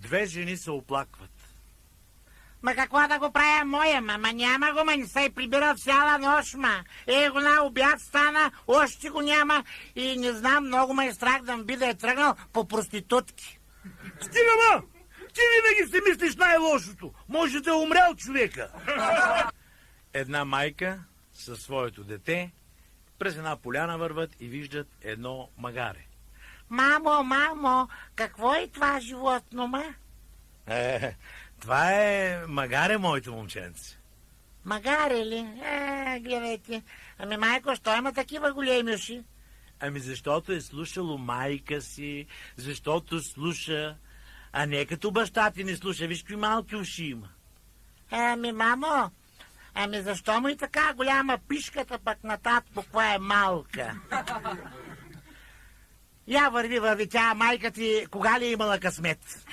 Две жени се оплакват. Ма какво да го правя моя, ма няма го, ма не се прибира цяла нощ, ма. Го на обяд стана, още го няма и не знам, много ме е страх да би да е тръгнал по проститутки. Стига, ма! Ти винаги си мислиш най-лошото. Може да е умрял човека. Една майка със своето дете през една поляна върват и виждат едно магаре. Мамо, какво е това животно, ма? Това е магаре, моето момченце. Магаре ли? Гледайте. Ами, майко, що има такива големи уши? Ами защото е слушало майка си, защото слуша, а не като баща ти не слуша. Виж какви малки уши има. Ами, мамо, защо му и така голяма пишката, пък нататък каква е малка? Я върви, тя майка ти, кога ли е имала късмет?